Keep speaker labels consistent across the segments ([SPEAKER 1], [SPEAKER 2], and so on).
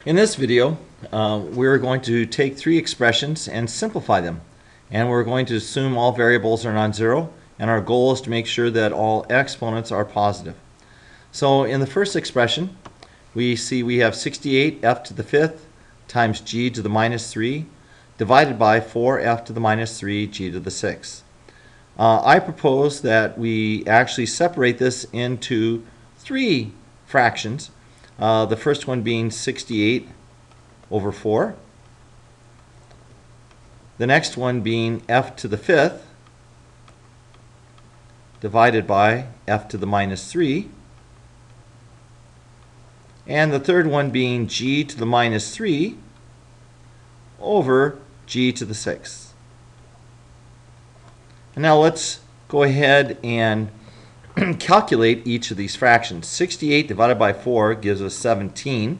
[SPEAKER 1] In this video, we're going to take three expressions and simplify them. And we're going to assume all variables are non-zero, and our goal is to make sure that all exponents are positive. So in the first expression, we see we have 68 f to the fifth times g to the minus 3 divided by 4f to the minus 3 g to the sixth. I propose that we actually separate this into three fractions. The first one being 68 over 4. The next one being f to the fifth divided by f to the minus 3. And the third one being g to the minus 3 over g to the sixth. And now let's go ahead and calculate each of these fractions. 68 divided by 4 gives us 17.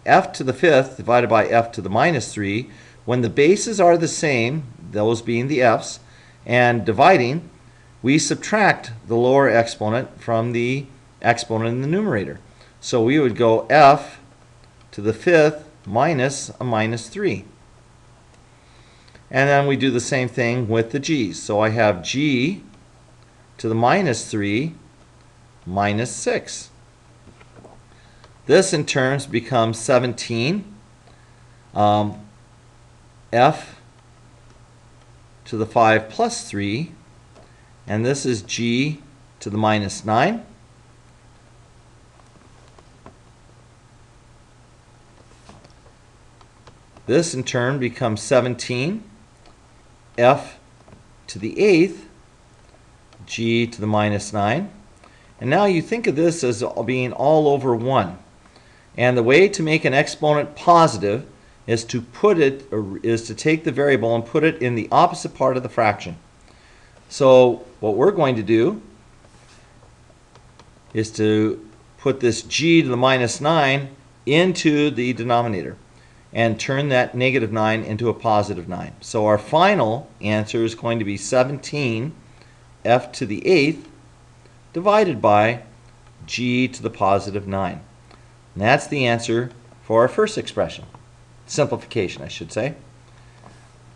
[SPEAKER 1] F to the fifth divided by f to the minus 3. When the bases are the same, those being the f's, and dividing, we subtract the lower exponent from the exponent in the numerator. So we would go f to the fifth minus a minus 3. And then we do the same thing with the g's. So I have g to the minus 3 minus 6. This in turn becomes 17 f to the 5 plus 3, and this is g to the minus 9. This in turn becomes 17 f to the 8th g to the minus 9. And now you think of this as being all over 1. And the way to make an exponent positive is to take the variable and put it in the opposite part of the fraction. So what we're going to do is to put this g to the minus 9 into the denominator and turn that negative 9 into a positive 9. So our final answer is going to be 17 f to the 8th divided by g to the positive 9. And that's the answer for our first expression. Simplification, I should say.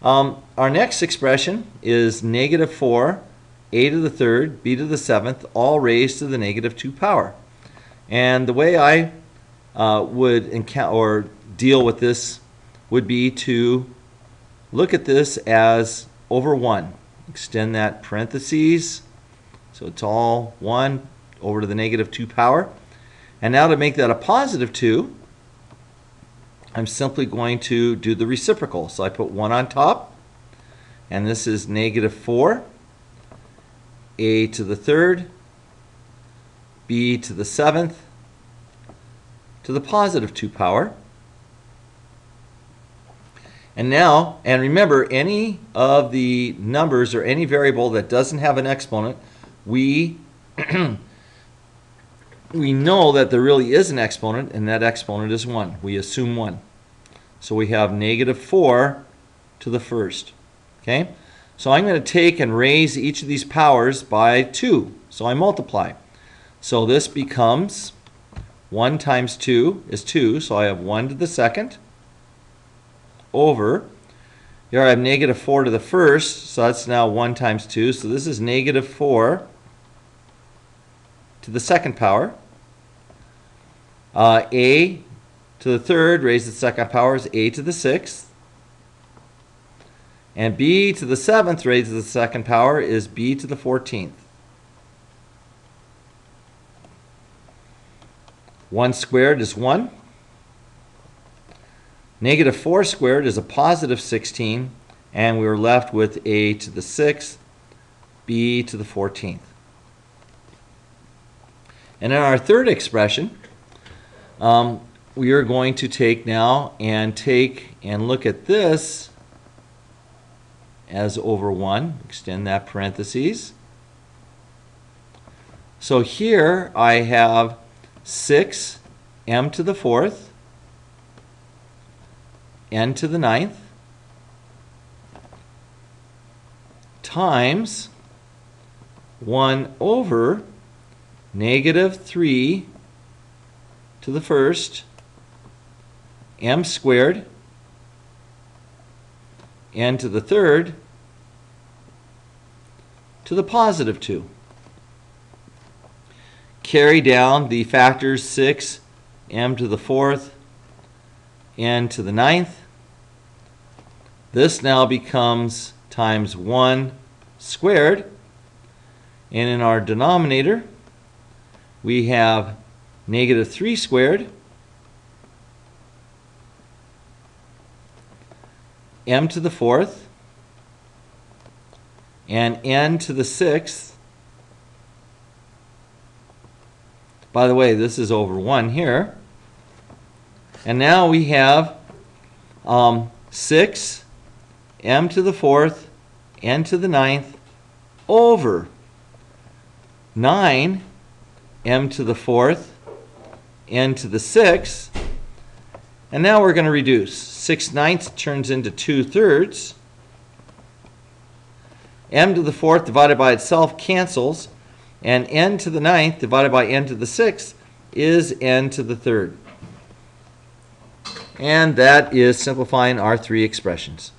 [SPEAKER 1] Our next expression is negative 4, a to the third, b to the seventh, all raised to the negative 2 power. And the way I would encounter or deal with this would be to look at this as over 1. Extend that parentheses, so it's all 1 over to the negative 2 power. And now to make that a positive 2, I'm simply going to do the reciprocal. So I put 1 on top, and this is negative 4, a to the third, b to the seventh, to the positive 2 power. And now, and remember, any of the numbers or any variable that doesn't have an exponent, we know that there really is an exponent, and that exponent is 1. We assume 1. So we have negative 4 to the first. Okay? So I'm going to take and raise each of these powers by 2. So I multiply. So this becomes 1 times 2 is 2. So I have 1 to the second over, here I have negative 4 to the first. So that's now 1 times 2. So this is negative 4 to the second power. A to the third raised to the second power is a to the sixth. And b to the seventh raised to the second power is b to the 14th. 1 squared is 1. Negative 4 squared is a positive 16. And we were left with a to the 6th, b to the 14th. And in our third expression, we are going to take now and look at this as over 1. Extend that parentheses. So here I have 6 m to the 4th, n to the 9th, times 1 over negative 3 to the first m squared n to the third to the positive 2. Carry down the factors 6, m to the fourth, n to the ninth. This now becomes times 1 squared. And in our denominator, we have negative 3 squared, m to the fourth, and n to the sixth. By the way, this is over 1 here. And now we have 6, m to the fourth, n to the ninth, over 9, m to the fourth, n to the sixth. And now we're going to reduce. 6/9 turns into 2/3. M to the fourth divided by itself cancels, and n to the ninth divided by n to the sixth is n to the third. And that is simplifying our three expressions.